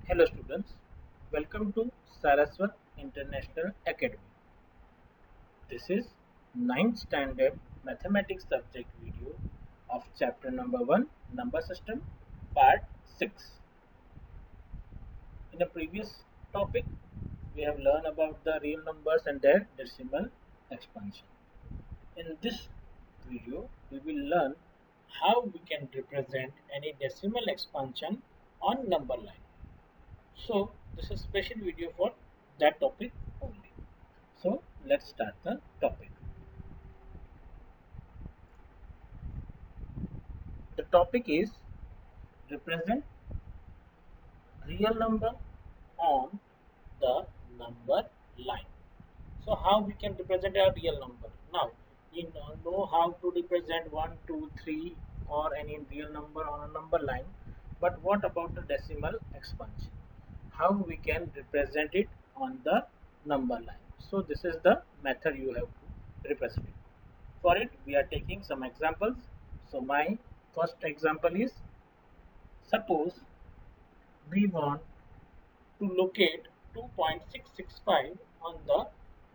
Hello students, welcome to Saraswat International Academy. This is ninth standard mathematics subject video of chapter number 1 number system part 6. In a previous topic we have learned about the real numbers and their decimal expansion. In this video we will learn how we can represent any decimal expansion on number line. So this is a special video for that topic only. So let's start the topic. The topic is represent real number on the number line. So how we can represent a real number? Now you know how to represent 1, 2, 3 or any real number on a number line. But what about the decimal expansion? How we can represent it on the number line? So this is the method you have to represent it. For it we are taking some examples. So my first example is, suppose we want to locate 2.665 on the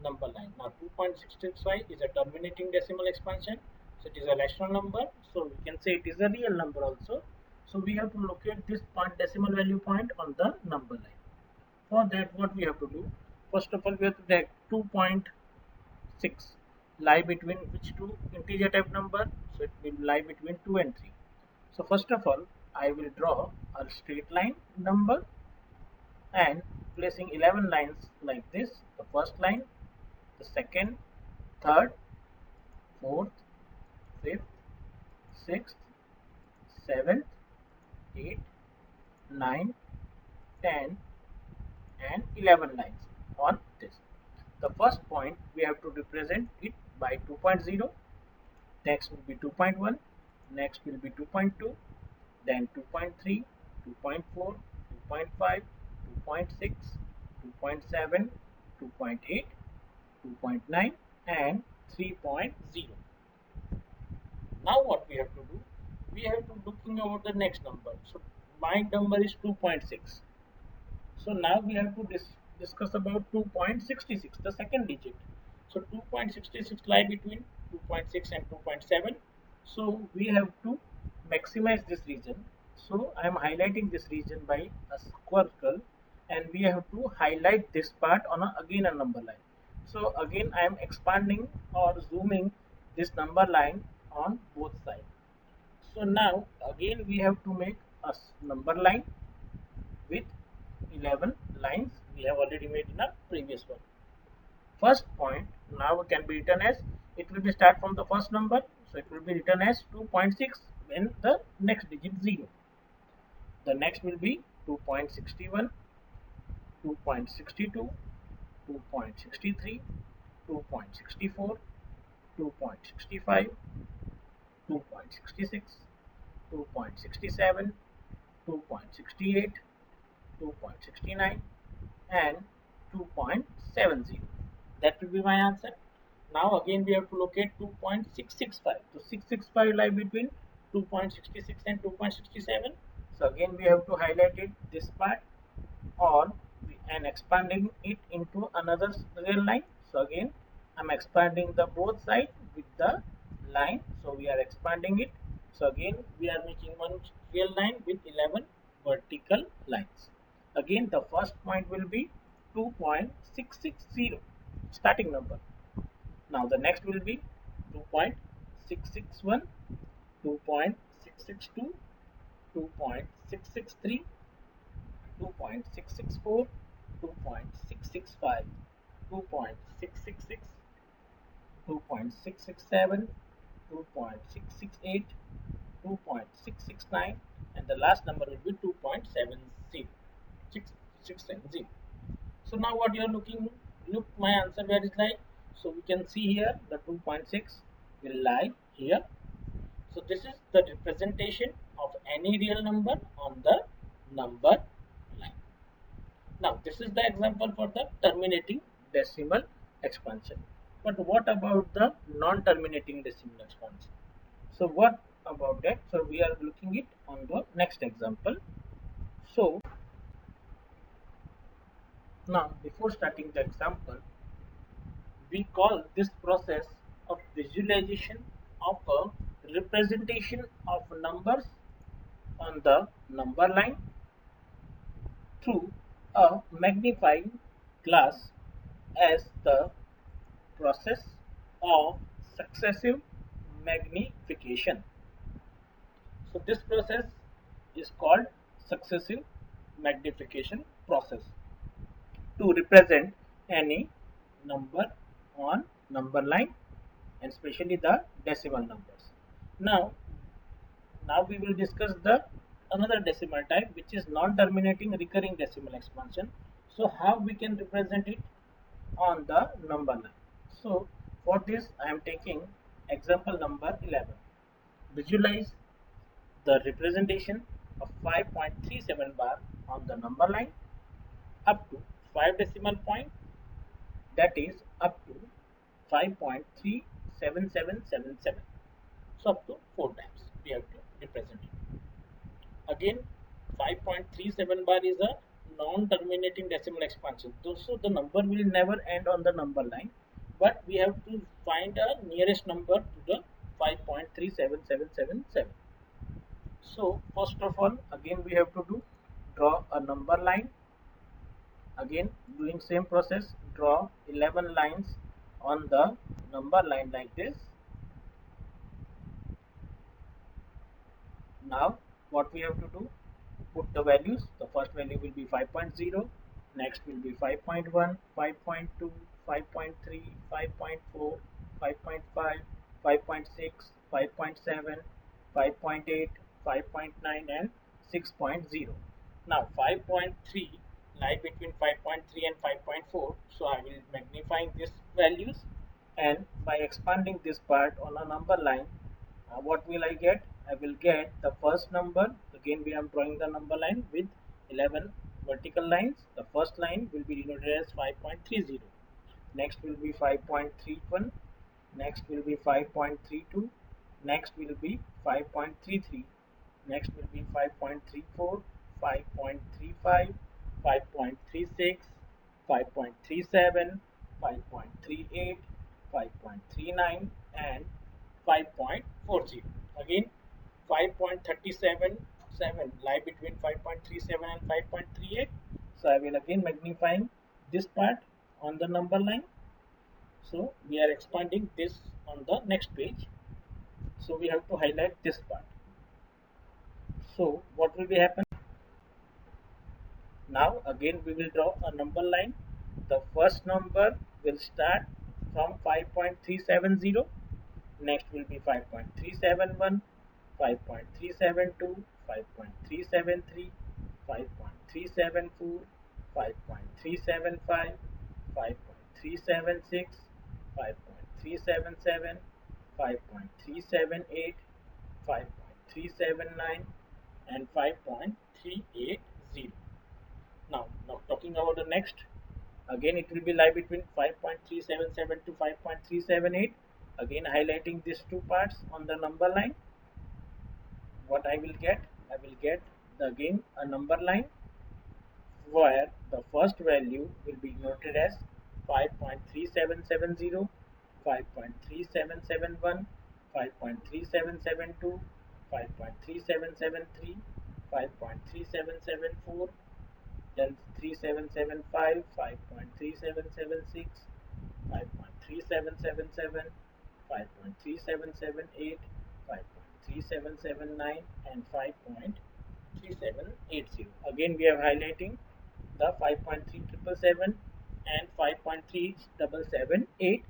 number line. Now 2.665 is a terminating decimal expansion, so it is a rational number, so we can say it is a real number also. So we have to locate this point decimal value point on the number line. For that what we have to do, first of all we have to take 2.6 lie between which two integer type number, so it will lie between 2 and 3. So first of all I will draw a straight line number and placing 11 lines like this: the first line, the second, third, fourth, fifth, sixth, seventh, 8, 9, 10 and 11 lines on this. The first point we have to represent it by 2.0, next will be 2.1, next will be 2.2, then 2.3, 2.4, 2.5, 2.6, 2.7, 2.8, 2.9 and 3.0. Now what we have to do? We have to looking over the next number. So my number is 2.6. So now we have to discuss about 2.66, the second digit. So 2.66 lie between 2.6 and 2.7. So we have to maximize this region. So I am highlighting this region by a circle, and we have to highlight this part on again a number line. So again I am expanding or zooming this number line on both sides. So now again we have to make a number line with 11 lines we have already made in a previous one. First point now can be written as, it will be start from the first number, so it will be written as 2.6 when the next digit 0. The next will be 2.61, 2.62, 2.63, 2.64, 2.65, 2.66, 2.67, 2.68, 2.69 and 2.70. That will be my answer. Now again we have to locate 2.665. So 665 lie between 2.66 and 2.67. So again we have to highlight it this part and expanding it into another real line. So again I'm expanding the both sides with the line. So we are expanding it. So again we are making one real line with 11 vertical lines. Again the first point will be 2.660, starting number. Now the next will be 2.661, 2.662, 2.663, 2.664, 2.665, 2.666, 2.667, 2.668, 2.669 and the last number will be 2.70. So now what you are looking, look my answer where it lie. So we can see here the 2.6 will lie here. So this is the representation of any real number on the number line. Now this is the example for the terminating decimal expansion. But what about the non-terminating decimal expansion? So what about that? So we are looking it on the next example. So Now, before starting the example, we call this process of visualization of a representation of numbers on the number line through a magnifying glass as the process of successive magnification. So this process is called successive magnification process to represent any number on number line and especially the decimal numbers. Now, now we will discuss the another decimal type which is non-terminating recurring decimal expansion. So how we can represent it on the number line. So for this I am taking example number 11. Visualize the representation of 5.37 bar on the number line up to 5 decimal point, that is up to 5.37777. So up to 4 times we have to represent it. Again, 5.37 bar is a non-terminating decimal expansion. So the number will never end on the number line, but we have to find a nearest number to the 5.37777. So first of all, again we have to draw a number line. Again, doing same process, draw 11 lines on the number line like this. Now what we have to do, put the values. The first value will be 5.0, next will be 5.1, 5.2, 5.3, 5.4, 5.5, 5.6, 5.7, 5.8, 5.9 and 6.0. Now 5.3 lie between 5.3 and 5.4, so I will magnifying these values, and by expanding this part on a number line, what will I get? I will get the first number. Again, we are drawing the number line with 11 vertical lines. The first line will be denoted as 5.30. Next will be 5.31. Next will be 5.32. Next will be 5.33. Next will be 5.34, 5.35, 5.36, 5.37, 5.38, 5.39 and 5.40. Again 5.377 lie between 5.37 and 5.38. So I will again magnifying this part on the number line. So we are expanding this on the next page. So we have to highlight this part. So what will be happen? Now again we will draw a number line. The first number will start from 5.370. Next will be 5.371, 5.372, 5.373, 5.374, 5.375, 5.376, 5.377, 5.378, 5.379 and 5.380. Now talking about the next, again it will be lie between 5.377 to 5.378. Again highlighting these two parts on the number line. What I will get? I will get again a number line where the first value will be noted as 5.3770, 5.3771, 5.3772, 5.3773, 5.3774, then 3775, 5.3776, 5.3777, 5.3778, 5.3779 and 5.3780. Again we are highlighting the 5.3777 and 5.3778.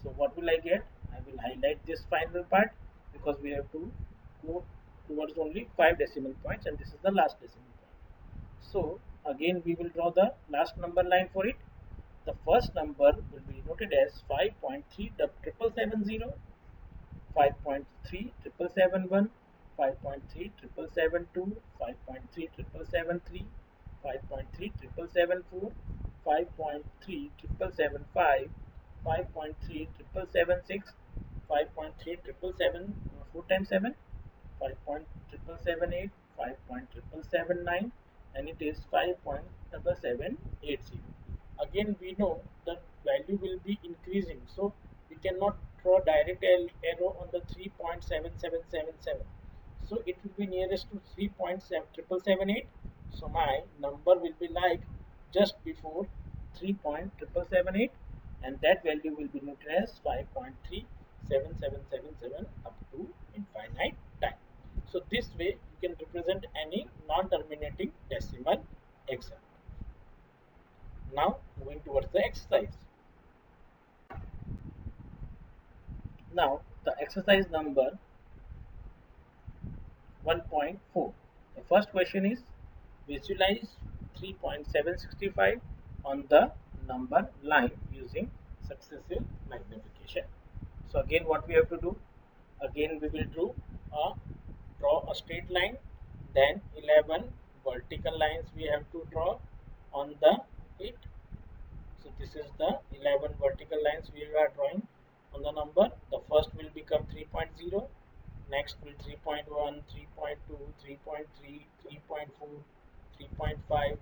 So what will I get? I will highlight this final part because we have to go towards only 5 decimal points and this is the last decimal point. So again we will draw the last number line for it. The first number will be noted as 5.3770, 5.37771, 5.37772, 5.3773, 5.3774, 5.3775, 5.3776, 5.3777 4 times 7, 5.778, 5.779 and it is 5.7780. again we know the value will be increasing, so we cannot draw direct arrow on the 3.7777, so it will be nearest to 3.7778. So my number will be like just before 3.7778, and that value will be noted as 5.37777 up to infinite time. So this way you can represent any non-terminating decimal example. Now moving towards the exercise. Now the exercise number 1.4. The first question is visualize 3.765 on the number line using successive magnification. So again what we have to do, again we will draw a straight line, then 11 vertical lines we have to draw on the it. So this is the 11 vertical lines we are drawing on the number. The first will become 3.0, next will 3.1, 3.2, 3.3, 3.4, 3.5, 3.6,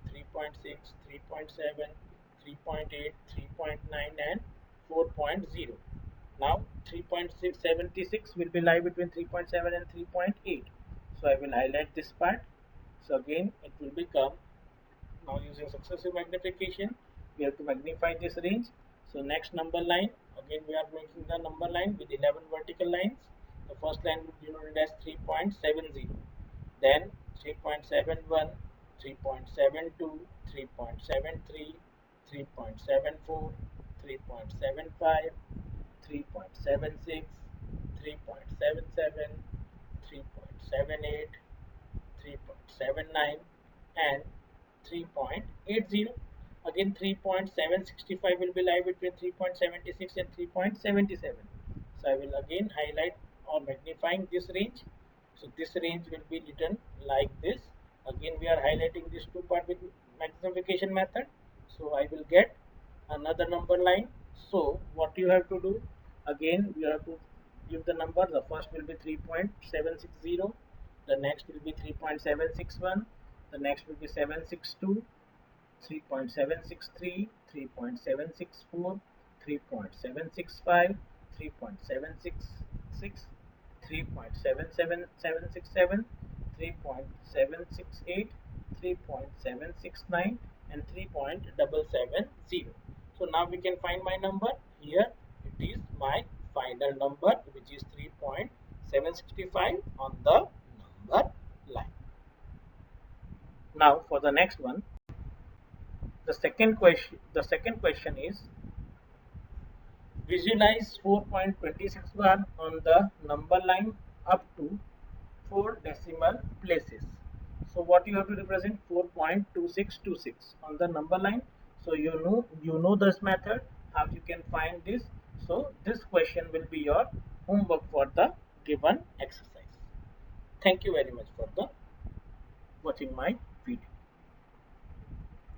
3.7, 3.8, 3.9 and 4.0. Now 3.676 will be lie between 3.7 and 3.8. So I will highlight this part. So again it will become, now using successive magnification we have to magnify this range. So next number line, again we are making the number line with 11 vertical lines. The first line would be noted as 3.70, then 3.71, 3.72, 3.73, 3.74, 3.75, 3.76, 3.77, 3.78, 3.79 and 3.80. Again 3.765 will be lie between 3.76 and 3.77. So I will again highlight or magnifying this range. So this range will be written like this. Again we are highlighting this two part with magnification method. So I will get another number line. So what you have to do, again you have to give the number. The first will be 3.760, the next will be 3.761, the next will be 762, 3.763, 3.764, 3.765, 3.766, 3.77767, 3.768, 3.769 and 3.770. So now we can find my number. Here it is my final number, which is 3.765 on the number line. Now for the next one, the second question is visualize 4.261 on the number line up to 4 decimal places. So what you have to represent 4.2626 on the number line. So you know this method, how you can find this. So this question will be your homework for the given exercise. Thank you very much for the watching my